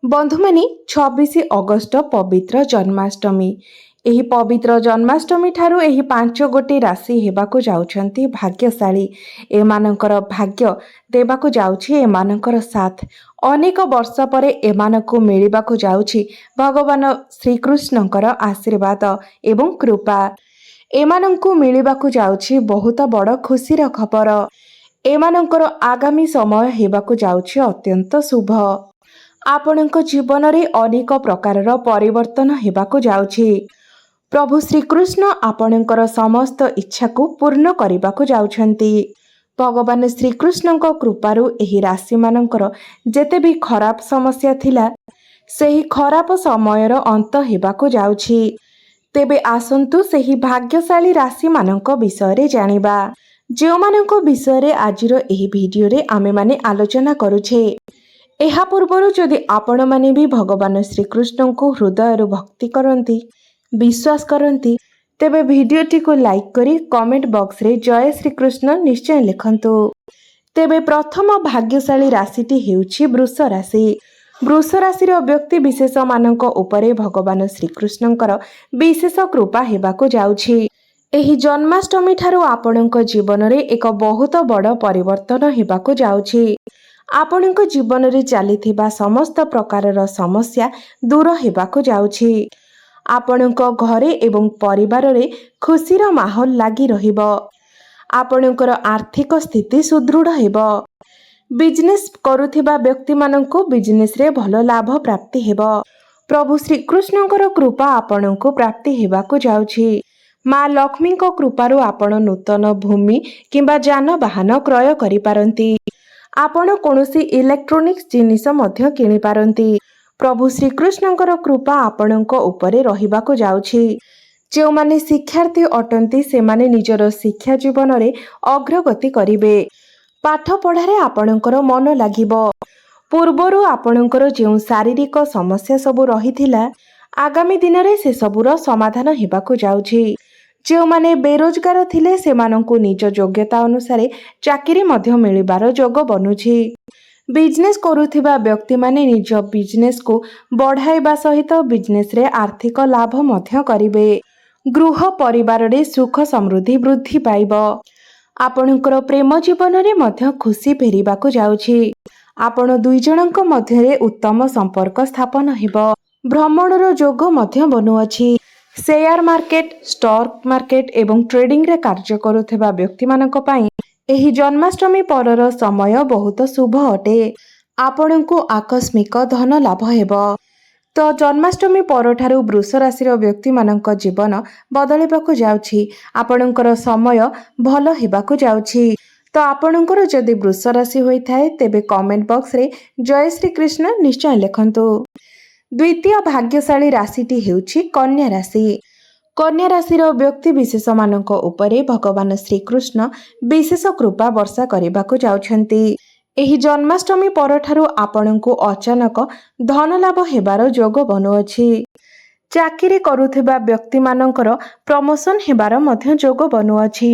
बंधुमानी 26 August पवित्र जन्माष्टमी। ଏହି ପବିତ୍ର ଜନ୍ମାଷ୍ଟମୀ ଠାରୁ ଏହି 5 ରାଶି ହେବାକୁ ଯାଉଛନ୍ତି ଭାଗ୍ୟଶାଳୀ। ଏମାନଙ୍କର ଭାଗ୍ୟ ଦେବାକୁ ଯାଉଛି ଏମାନଙ୍କର ସାଥ। ଅନେକ ବର୍ଷ ପରେ ଏମାନଙ୍କୁ ମିଳିବାକୁ ଯାଉଛି ଭଗବାନ ଶ୍ରୀକୃଷ୍ଣଙ୍କର ଆଶୀର୍ବାଦ ଏବଂ କୃପା। ଏମାନଙ୍କୁ ମିଳିବାକୁ ଯାଉଛି ବହୁତ ବଡ଼ ଖୁସିର ଖବର। ଏମାନଙ୍କର ଆଗାମୀ ସମୟ ହେବାକୁ ଯାଉଛି ଅତ୍ୟନ୍ତ ଶୁଭ। ଆପଣଙ୍କ ଜୀବନରେ ଅନେକ ପ୍ରକାରର ପରିବର୍ତ୍ତନ ହେବାକୁ ଯାଉଛି। ପ୍ରଭୁ ଶ୍ରୀକୃଷ୍ଣ ଆପଣଙ୍କର ସମସ୍ତ ଇଚ୍ଛାକୁ ପୂର୍ଣ୍ଣ କରିବାକୁ ଯାଉଛନ୍ତି। ଭଗବାନ ଶ୍ରୀକୃଷ୍ଣଙ୍କ କୃପାରୁ ଏହି ରାଶିମାନଙ୍କର ଯେତେ ବି ଖରାପ ସମସ୍ୟା ଥିଲା ସେହି ଖରାପ ସମୟର ଅନ୍ତ ହେବାକୁ ଯାଉଛି। ତେବେ ଆସନ୍ତୁ ସେହି ଭାଗ୍ୟଶାଳୀ ରାଶିମାନଙ୍କ ବିଷୟରେ ଜାଣିବା, ଯେଉଁମାନଙ୍କ ବିଷୟରେ ଆଜିର ଏହି ଭିଡ଼ିଓରେ ଆମେମାନେ ଆଲୋଚନା କରୁଛେ। ଏହା ପୂର୍ବରୁ ଯଦି ଆପଣମାନେ ବି ଭଗବାନ ଶ୍ରୀକୃଷ୍ଣଙ୍କୁ ହୃଦୟରୁ ଭକ୍ତି କରନ୍ତି, ବିଶ୍ୱାସ କରନ୍ତି, ତେବେ ଭିଡ଼ିଓଟିକୁ ଲାଇକ୍ କରି କମେଣ୍ଟ ବକ୍ସରେ ଜୟ ଶ୍ରୀକୃଷ୍ଣ ନିଶ୍ଚୟ ଲେଖନ୍ତୁ। ତେବେ ପ୍ରଥମ ଭାଗ୍ୟଶାଳୀ ରାଶିଟି ହେଉଛି ବୃଷ ରାଶି। ବୃଷ ରାଶିର ବ୍ୟକ୍ତି ବିଶେଷମାନଙ୍କ ଉପରେ ଭଗବାନ ଶ୍ରୀକୃଷ୍ଣଙ୍କର ବିଶେଷ କୃପା ହେବାକୁ ଯାଉଛି। ଏହି ଜନ୍ମାଷ୍ଟମୀ ଠାରୁ ଆପଣଙ୍କ ଜୀବନରେ ଏକ ବହୁତ ବଡ଼ ପରିବର୍ତ୍ତନ ହେବାକୁ ଯାଉଛି। ଆପଣଙ୍କ ଜୀବନରେ ଚାଲିଥିବା ସମସ୍ତ ପ୍ରକାରର ସମସ୍ୟା ଦୂର ହେବାକୁ ଯାଉଛି। ଆପଣଙ୍କ ଘରେ ଏବଂ ପରିବାରରେ ଖୁସିର ମାହୋଲ ଲାଗି ରହିବ। ଆପଣଙ୍କର ଆର୍ଥିକ ସ୍ଥିତି ସୁଦୃଢ଼ ହେବ। ବିଜନେସ୍ କରୁଥିବା ବ୍ୟକ୍ତିମାନଙ୍କୁ ବିଜନେସ୍ରେ ଭଲ ଲାଭ ପ୍ରାପ୍ତି ହେବ। ପ୍ରଭୁ ଶ୍ରୀକୃଷ୍ଣଙ୍କର କୃପା ଆପଣଙ୍କୁ ପ୍ରାପ୍ତି ହେବାକୁ ଯାଉଛି। ମା ଲକ୍ଷ୍ମୀଙ୍କ କୃପାରୁ ଆପଣ ନୂତନ ଭୂମି କିମ୍ବା ଯାନବାହନ କ୍ରୟ କରିପାରନ୍ତି। ଆପଣ କୌଣସି ଇଲେକ୍ଟ୍ରୋନିକ୍ସ ଜିନିଷ ମଧ୍ୟ କିଣିପାରନ୍ତି। ପ୍ରଭୁ ଶ୍ରୀକୃଷ୍ଣଙ୍କର କୃପା ଆପଣଙ୍କ ଉପରେ ରହିବାକୁ ଯାଉଛି। ଯେଉଁମାନେ ଶିକ୍ଷାର୍ଥୀ ଅଟନ୍ତି ସେମାନେ ନିଜର ଶିକ୍ଷା ଜୀବନରେ ଅଗ୍ରଗତି କରିବେ। ପାଠପଢ଼ାରେ ଆପଣଙ୍କର ମନ ଲାଗିବ। ପୂର୍ବରୁ ଆପଣଙ୍କର ଯେଉଁ ଶାରୀରିକ ସମସ୍ୟା ସବୁ ରହିଥିଲା, ଆଗାମୀ ଦିନରେ ସେସବୁର ସମାଧାନ ହେବାକୁ ଯାଉଛି। ଯେଉଁମାନେ ବେରୋଜଗାର ଥିଲେ ସେମାନଙ୍କୁ ନିଜ ଯୋଗ୍ୟତା ଅନୁସାରେ ଚାକିରି ମଧ୍ୟ ମିଳିବାର ଯୋଗ ବନୁଛି। ବିଜନେସ୍ କରୁଥିବା ବ୍ୟକ୍ତିମାନେ ନିଜ ବିଜନେସ୍କୁ ବଢ଼ାଇବା ସହିତ ବିଜନେସ୍ରେ ଆର୍ଥିକ ଲାଭ ମଧ୍ୟ କରିବେ। ଗୃହ ପରିବାରରେ ସୁଖ ସମୃଦ୍ଧି ବୃଦ୍ଧି ପାଇବ। ଆପଣଙ୍କର ପ୍ରେମ ଜୀବନରେ ମଧ୍ୟ ଖୁସି ଫେରିବାକୁ ଯାଉଛି। ଆପଣ ଦୁଇ ଜଣଙ୍କ ମଧ୍ୟରେ ଉତ୍ତମ ସମ୍ପର୍କ ସ୍ଥାପନ ହେବ। ଭ୍ରମଣର ଯୋଗ ମଧ୍ୟ ବନୁଅଛି। ସେୟାର ମାର୍କେଟ, ଷ୍ଟକ୍ ମାର୍କେଟ ଏବଂ ଟ୍ରେଡିଂରେ କାର୍ଯ୍ୟ କରୁଥିବା ବ୍ୟକ୍ତିମାନଙ୍କ ପାଇଁ ଏହି ଜନ୍ମାଷ୍ଟମୀ ପରର ସମୟ ବହୁତ ଶୁଭ ଅଟେ। ଆପଣଙ୍କୁ ଆକସ୍ମିକ ଧନ ଲାଭ ହେବ। ତ ଜନ୍ମାଷ୍ଟମୀ ପରଠାରୁ ବୃଷ ରାଶିର ବ୍ୟକ୍ତିମାନଙ୍କ ଜୀବନ ବଦଳିବାକୁ ଯାଉଛି। ଆପଣଙ୍କର ସମୟ ଭଲ ହେବାକୁ ଯାଉଛି। ତ ଆପଣଙ୍କର ଯଦି ବୃଷ ରାଶି ହୋଇଥାଏ ତେବେ କମେଣ୍ଟ ବକ୍ସରେ ଜୟ ଶ୍ରୀକୃଷ୍ଣ ନିଶ୍ଚୟ ଲେଖନ୍ତୁ। ଦ୍ୱିତୀୟ ଭାଗ୍ୟଶାଳୀ ରାଶିଟି ହେଉଛି କନ୍ୟା ରାଶି। କନ୍ୟା ରାଶିର ବ୍ୟକ୍ତି ବିଶେଷମାନଙ୍କ ଉପରେ ଭଗବାନ ଶ୍ରୀକୃଷ୍ଣ ବିଶେଷ କୃପା ବର୍ଷା କରିବାକୁ ଯାଉଛନ୍ତି। ଏହି ଜନ୍ମାଷ୍ଟମୀ ପରଠାରୁ ଆପଣଙ୍କୁ ଅଚାନକ ଧନ ଲାଭ ହେବାର ଯୋଗ ବନୁଅଛି। ଚାକିରି କରୁଥିବା ବ୍ୟକ୍ତିମାନଙ୍କର ପ୍ରମୋସନ ହେବାର ମଧ୍ୟ ଯୋଗ ବନୁଅଛି।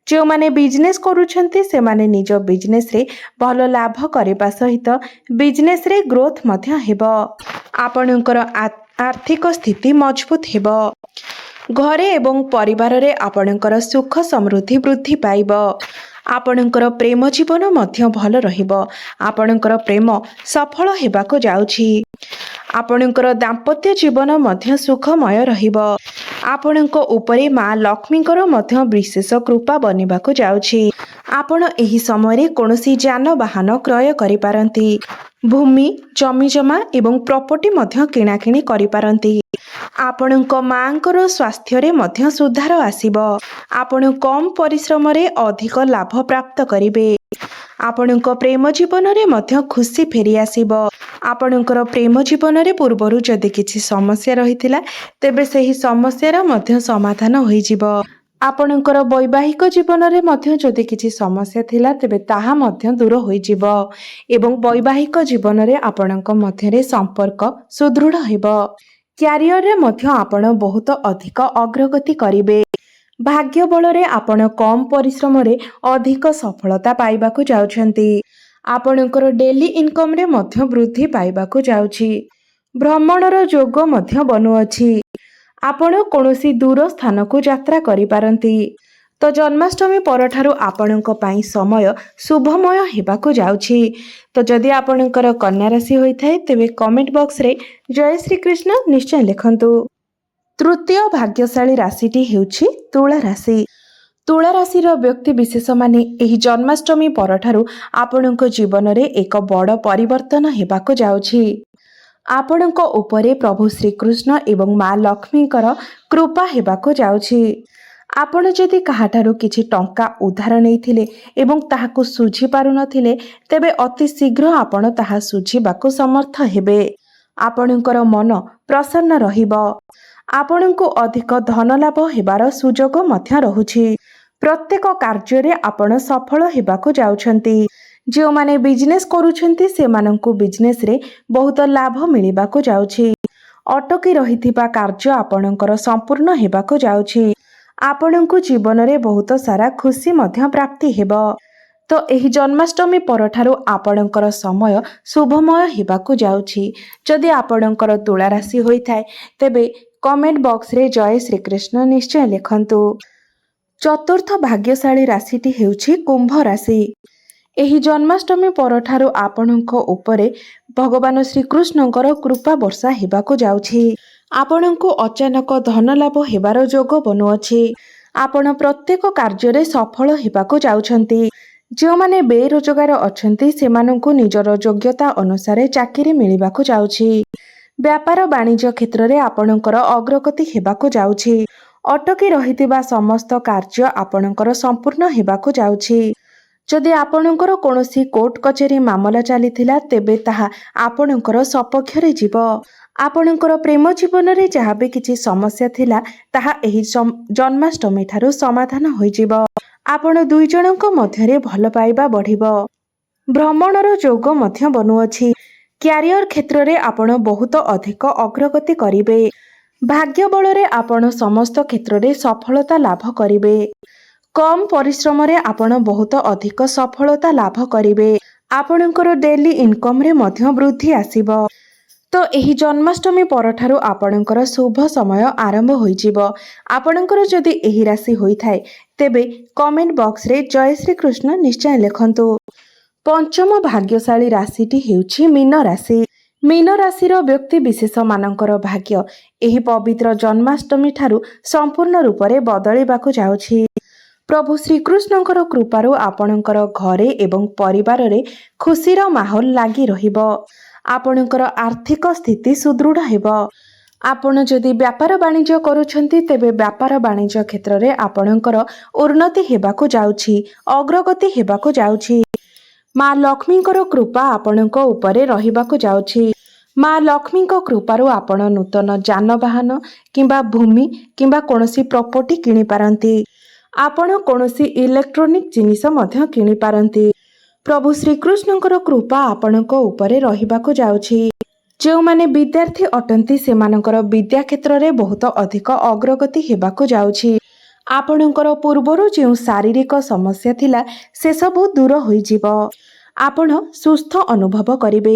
ଯେଉଁମାନେ ବିଜନେସ୍ କରୁଛନ୍ତି ସେମାନେ ନିଜ ବିଜନେସ୍ରେ ଭଲ ଲାଭ କରିବା ସହିତ ବିଜନେସ୍ରେ ଗ୍ରୋଥ୍ ମଧ୍ୟ ହେବ। ଆପଣଙ୍କର ଆର୍ଥିକ ସ୍ଥିତି ମଜବୁତ ହେବ। ଘରେ ଏବଂ ପରିବାରରେ ଆପଣଙ୍କର ସୁଖ ସମୃଦ୍ଧି ବୃଦ୍ଧି ପାଇବ। ଆପଣଙ୍କର ପ୍ରେମ ଜୀବନ ମଧ୍ୟ ଭଲ ରହିବ। ଆପଣଙ୍କର ପ୍ରେମ ସଫଳ ହେବାକୁ ଯାଉଛି। ଆପଣଙ୍କର ଦାମ୍ପତ୍ୟ ଜୀବନ ମଧ୍ୟ ସୁଖମୟ ରହିବ। ଆପଣଙ୍କ ଉପରେ ମା ଲକ୍ଷ୍ମୀଙ୍କର ମଧ୍ୟ ବିଶେଷ କୃପା ବନିବାକୁ ଯାଉଛି। ଆପଣ ଏହି ସମୟରେ କୌଣସି ଯାନବାହନ କ୍ରୟ କରିପାରନ୍ତି। ଭୂମି, ଜମିଜମା ଏବଂ ପ୍ରପର୍ଟି ମଧ୍ୟ କିଣାକିଣି କରିପାରନ୍ତି। ଆପଣଙ୍କ ମାଙ୍କର ସ୍ୱାସ୍ଥ୍ୟରେ ମଧ୍ୟ ସୁଧାର ଆସିବ। ଆପଣ କମ୍ ପରିଶ୍ରମରେ ଅଧିକ ଲାଭ ପ୍ରାପ୍ତ କରିବେ। ଆପଣଙ୍କ ପ୍ରେମ ଜୀବନରେ ମଧ୍ୟ ଖୁସି ଫେରିଆସିବ। ଆପଣଙ୍କର ପ୍ରେମ ଜୀବନରେ ପୂର୍ବରୁ ଯଦି କିଛି ସମସ୍ୟା ରହିଥିଲା ତେବେ ସେହି ସମସ୍ୟାର ମଧ୍ୟ ସମାଧାନ ହୋଇଯିବ। ଆପଣଙ୍କର ବୈବାହିକ ଜୀବନରେ ମଧ୍ୟ ଯଦି କିଛି ସମସ୍ୟା ଥିଲା ତେବେ ତାହା ମଧ୍ୟ ଦୂର ହୋଇଯିବ ଏବଂ ବୈବାହିକ ଜୀବନରେ ଆପଣଙ୍କ ମଧ୍ୟରେ ସମ୍ପର୍କ ସୁଦୃଢ଼ ହେବ। କ୍ୟାରିୟରରେ ମଧ୍ୟ ଆପଣ ବହୁତ ଅଧିକ ଅଗ୍ରଗତି କରିବେ। ଭାଗ୍ୟ ବଳରେ ଆପଣ କମ୍ ପରିଶ୍ରମରେ ଅଧିକ ସଫଳତା ପାଇବାକୁ ଯାଉଛନ୍ତି। ଆପଣଙ୍କର ଡେଲି ଇନକମ୍ରେ ମଧ୍ୟ ବୃଦ୍ଧି ପାଇବାକୁ ଯାଉଛି। ଭ୍ରମଣର ଯୋଗ ମଧ୍ୟ ବନୁଅଛି। ଆପଣ କୌଣସି ଦୂର ସ୍ଥାନକୁ ଯାତ୍ରା କରିପାରନ୍ତି। ତ ଜନ୍ମାଷ୍ଟମୀ ପରଠାରୁ ଆପଣଙ୍କ ପାଇଁ ସମୟ ଶୁଭମୟ ହେବାକୁ ଯାଉଛି। ତ ଯଦି ଆପଣଙ୍କର କନ୍ୟା ରାଶି ହୋଇଥାଏ ତେବେ କମେଣ୍ଟ ବକ୍ସରେ ଜୟ ଶ୍ରୀକୃଷ୍ଣ ନିଶ୍ଚୟ ଲେଖନ୍ତୁ। ତୃତୀୟ ଭାଗ୍ୟଶାଳୀ ରାଶିଟି ହେଉଛି ତୁଳା ରାଶି। ତୁଳା ରାଶିର ବ୍ୟକ୍ତି ବିଶେଷମାନେ ଏହି ଜନ୍ମାଷ୍ଟମୀ ପରଠାରୁ ଆପଣଙ୍କ ଜୀବନରେ ଏକ ବଡ଼ ପରିବର୍ତ୍ତନ ହେବାକୁ ଯାଉଛି। ଆପଣଙ୍କ ଉପରେ ପ୍ରଭୁ ଶ୍ରୀକୃଷ୍ଣ ଏବଂ ମା ଲକ୍ଷ୍ମୀଙ୍କର କୃପା ହେବାକୁ ଯାଉଛି। ଆପଣ ଯଦି କାହାଠାରୁ କିଛି ଟଙ୍କା ଉଧାର ନେଇଥିଲେ ଏବଂ ତାହାକୁ ଶୁଝି ପାରୁନଥିଲେ ତେବେ ଅତି ଶୀଘ୍ର ଆପଣ ତାହା ଶୁଝିବାକୁ ସମର୍ଥ ହେବେ। ଆପଣଙ୍କର ମନ ପ୍ରସନ୍ନ ରହିବ। ଆପଣଙ୍କୁ ଅଧିକ ଧନ ଲାଭ ହେବାର ସୁଯୋଗ ମଧ୍ୟ ରହୁଛି। ପ୍ରତ୍ୟେକ କାର୍ଯ୍ୟରେ ଆପଣ ସଫଳ ହେବାକୁ ଯାଉଛନ୍ତି। ଯେଉଁମାନେ ବିଜନେସ୍ କରୁଛନ୍ତି ସେମାନଙ୍କୁ ବିଜନେସ୍ରେ ବହୁତ ଲାଭ ମିଳିବାକୁ ଯାଉଛି। ଅଟକି ରହିଥିବା କାର୍ଯ୍ୟ ଆପଣଙ୍କର ସମ୍ପୂର୍ଣ୍ଣ ହେବାକୁ ଯାଉଛି। ଆପଣଙ୍କୁ ଜୀବନରେ ବହୁତ ସାରା ଖୁସି ମଧ୍ୟ ପ୍ରାପ୍ତି ହେବ। ତ ଏହି ଜନ୍ମାଷ୍ଟମୀ ପରଠାରୁ ଆପଣଙ୍କର ସମୟ ଶୁଭମୟ ହେବାକୁ ଯାଉଛି। ଯଦି ଆପଣଙ୍କର ତୁଳା ରାଶି ହୋଇଥାଏ ତେବେ କମେଣ୍ଟ ବକ୍ସରେ ଜୟ ଶ୍ରୀକୃଷ୍ଣ ନିଶ୍ଚୟ ଲେଖନ୍ତୁ। ଚତୁର୍ଥ ଭାଗ୍ୟଶାଳୀ ରାଶିଟି ହେଉଛି କୁମ୍ଭ ରାଶି। ଏହି ଜନ୍ମାଷ୍ଟମୀ ପରଠାରୁ ଆପଣଙ୍କ ଉପରେ ଭଗବାନ ଶ୍ରୀକୃଷ୍ଣଙ୍କର କୃପା ବର୍ଷା ହେବାକୁ ଯାଉଛି। ଆପଣଙ୍କୁ ଅଚାନକ ଧନ ଲାଭ ହେବାର ଯୋଗ ବନୁଅଛି। ଆପଣ ପ୍ରତ୍ୟେକ କାର୍ଯ୍ୟରେ ସଫଳ ହେବାକୁ ଯାଉଛନ୍ତି। ଯେଉଁମାନେ ବେରୋଜଗାର ଅଛନ୍ତି ସେମାନଙ୍କୁ ନିଜର ଯୋଗ୍ୟତା ଅନୁସାରେ ଚାକିରି ମିଳିବାକୁ ଯାଉଛି। ବ୍ୟାପାର ବାଣିଜ୍ୟ କ୍ଷେତ୍ରରେ ଆପଣଙ୍କର ଅଗ୍ରଗତି ହେବାକୁ ଯାଉଛି। ଅଟକି ରହିଥିବା ସମସ୍ତ କାର୍ଯ୍ୟ ଆପଣଙ୍କର ସମ୍ପୂର୍ଣ୍ଣ ହେବାକୁ ଯାଉଛି। ଯଦି ଆପଣଙ୍କର କୌଣସି କୋର୍ଟ କଚେରୀ ମାମଲା ଚାଲିଥିଲା ତେବେ ତାହା ଆପଣଙ୍କର ସପକ୍ଷରେ ଯିବ। ଆପଣଙ୍କର ପ୍ରେମ ଜୀବନରେ ଯାହା ବି କିଛି ସମସ୍ୟା ଥିଲା ତାହା ଏହି ଜନ୍ମାଷ୍ଟମୀ ଠାରୁ ସମାଧାନ ହୋଇଯିବ। ଆପଣ ଦୁଇ ଜଣଙ୍କ ମଧ୍ୟରେ ଭଲ ପାଇବା ବଢ଼ିବ। ଭ୍ରମଣର ଯୋଗ ମଧ୍ୟ ବନୁଅଛି। କ୍ୟାରିୟର କ୍ଷେତ୍ରରେ ଆପଣ ବହୁତ ଅଧିକ ଅଗ୍ରଗତି କରିବେ। ଭାଗ୍ୟ ବଳରେ ଆପଣ ସମସ୍ତ କ୍ଷେତ୍ରରେ ସଫଳତା ଲାଭ କରିବେ। କମ୍ ପରିଶ୍ରମରେ ଆପଣ ବହୁତ ଅଧିକ ସଫଳତା ଲାଭ କରିବେ। ଆପଣଙ୍କର ଡେଲି ଇନକମ୍ରେ ମଧ୍ୟ ବୃଦ୍ଧି ଆସିବ। ତ ଏହି ଜନ୍ମାଷ୍ଟମୀ ପରଠାରୁ ଆପଣଙ୍କର ଶୁଭ ସମୟ ଆରମ୍ଭ ହୋଇଯିବ। ଆପଣଙ୍କର ଯଦି ଏହି ରାଶି ହୋଇଥାଏ ତେବେ କମେଣ୍ଟ ବକ୍ସରେ ଜୟ ଶ୍ରୀକୃଷ୍ଣ ନିଶ୍ଚୟ ଲେଖନ୍ତୁ। ପଞ୍ଚମ ଭାଗ୍ୟଶାଳୀ ରାଶିଟି ହେଉଛି ମୀନ ରାଶି। ମୀନ ରାଶିର ବ୍ୟକ୍ତି ବିଶେଷମାନଙ୍କର ଭାଗ୍ୟ ଏହି ପବିତ୍ର ଜନ୍ମାଷ୍ଟମୀ ଠାରୁ ସମ୍ପୂର୍ଣ୍ଣ ରୂପରେ ବଦଳିବାକୁ ଯାଉଛି। ପ୍ରଭୁ ଶ୍ରୀକୃଷ୍ଣଙ୍କର କୃପାରୁ ଆପଣଙ୍କର ଘରେ ଏବଂ ପରିବାରରେ ଖୁସିର ମାହୋଲ ଲାଗି ରହିବ। ଆପଣଙ୍କର ଆର୍ଥିକ ସ୍ଥିତି ସୁଦୃଢ଼ ହେବ। ଆପଣ ଯଦି ବ୍ୟାପାର ବାଣିଜ୍ୟ କରୁଛନ୍ତି ତେବେ ବ୍ୟାପାର ବାଣିଜ୍ୟ କ୍ଷେତ୍ରରେ ଆପଣଙ୍କର ଉନ୍ନତି ହେବାକୁ ଯାଉଛି, ଅଗ୍ରଗତି ହେବାକୁ ଯାଉଛି। ମା ଲକ୍ଷ୍ମୀଙ୍କର କୃପା ଆପଣଙ୍କ ଉପରେ ରହିବାକୁ ଯାଉଛି। ମା ଲକ୍ଷ୍ମୀଙ୍କ କୃପାରୁ ଆପଣ ନୂତନ ଯାନବାହନ କିମ୍ବା ଭୂମି କିମ୍ବା କୌଣସି ପ୍ରପର୍ଟି କିଣିପାରନ୍ତି। ଆପଣ କୌଣସି ଇଲେକ୍ଟ୍ରୋନିକ୍ ଜିନିଷ ମଧ୍ୟ କିଣିପାରନ୍ତି। ପ୍ରଭୁ ଶ୍ରୀକୃଷ୍ଣଙ୍କର କୃପା ଆପଣଙ୍କ ଉପରେ ରହିବାକୁ ଯାଉଛି। ଯେଉଁମାନେ ବିଦ୍ୟାର୍ଥୀ ଅଟନ୍ତି ସେମାନଙ୍କର ବିଦ୍ୟା କ୍ଷେତ୍ରରେ ବହୁତ ଅଧିକ ଅଗ୍ରଗତି ହେବାକୁ ଯାଉଛି। ଆପଣଙ୍କର ପୂର୍ବରୁ ଯେଉଁ ଶାରୀରିକ ସମସ୍ୟା ଥିଲା ସେସବୁ ଦୂର ହୋଇଯିବ। ଆପଣ ସୁସ୍ଥ ଅନୁଭବ କରିବେ।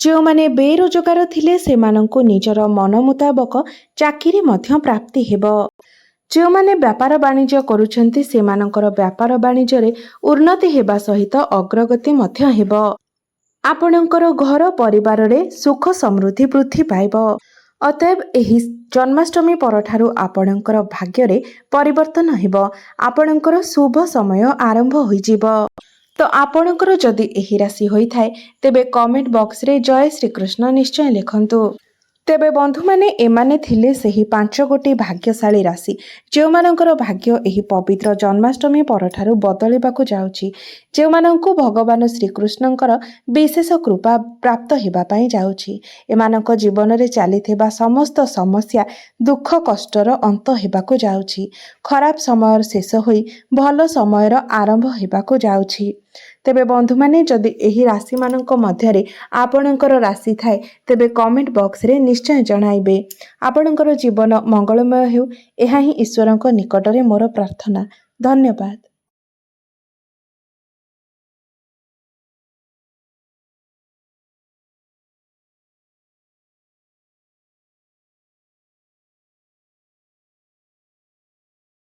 ଯେଉଁମାନେ ବେରୋଜଗାର ଥିଲେ ସେମାନଙ୍କୁ ନିଜର ମନ ମୁତାବକ ଚାକିରି ମଧ୍ୟ ପ୍ରାପ୍ତି ହେବ। ଯେଉଁମାନେ ବ୍ୟାପାର ବାଣିଜ୍ୟ କରୁଛନ୍ତି ସେମାନଙ୍କର ବ୍ୟାପାର ବାଣିଜ୍ୟରେ ଉନ୍ନତି ହେବା ସହିତ ଅଗ୍ରଗତି ମଧ୍ୟ ହେବ। ଆପଣଙ୍କର ଘର ପରିବାରରେ ସୁଖ ସମୃଦ୍ଧି ବୃଦ୍ଧି ପାଇବ। ଅତଏବ ଏହି ଜନ୍ମାଷ୍ଟମୀ ପରଠାରୁ ଆପଣଙ୍କର ଭାଗ୍ୟରେ ପରିବର୍ତ୍ତନ ହେବ। ଆପଣଙ୍କର ଶୁଭ ସମୟ ଆରମ୍ଭ ହୋଇଯିବ। ତ ଆପଣଙ୍କର ଯଦି ଏହି ରାଶି ହୋଇଥାଏ ତେବେ କମେଣ୍ଟ ବକ୍ସରେ ଜୟ ଶ୍ରୀକୃଷ୍ଣ ନିଶ୍ଚୟ ଲେଖନ୍ତୁ। ତେବେ ବନ୍ଧୁମାନେ ଏମାନେ ଥିଲେ ସେହି 5 ଗୋଟି ଭାଗ୍ୟଶାଳୀ ରାଶି ଯେଉଁମାନଙ୍କର ଭାଗ୍ୟ ଏହି ପବିତ୍ର ଜନ୍ମାଷ୍ଟମୀ ପରଠାରୁ ବଦଳିବାକୁ ଯାଉଛି। ଯେଉଁମାନଙ୍କୁ ଭଗବାନ ଶ୍ରୀକୃଷ୍ଣଙ୍କର ବିଶେଷ କୃପା ପ୍ରାପ୍ତ ହେବା ପାଇଁ ଯାଉଛି। ଏମାନଙ୍କ ଜୀବନରେ ଚାଲିଥିବା ସମସ୍ତ ସମସ୍ୟା ଦୁଃଖ କଷ୍ଟର ଅନ୍ତ ହେବାକୁ ଯାଉଛି। ଖରାପ ସମୟର ଶେଷ ହୋଇ ଭଲ ସମୟର ଆରମ୍ଭ ହେବାକୁ ଯାଉଛି। ତେବେ ବନ୍ଧୁମାନେ ଯଦି ଏହି ରାଶିମାନଙ୍କ ମଧ୍ୟରେ ଆପଣଙ୍କର ରାଶି ଥାଏ ତେବେ କମେଣ୍ଟ ବକ୍ସରେ ନିଶ୍ଚୟ ଜଣାଇବେ। ଆପଣଙ୍କର ଜୀବନ ମଙ୍ଗଳମୟ ହେଉ, ଏହା ହିଁ ଈଶ୍ୱରଙ୍କ ନିକଟରେ ମୋର ପ୍ରାର୍ଥନା। ଧନ୍ୟବାଦ।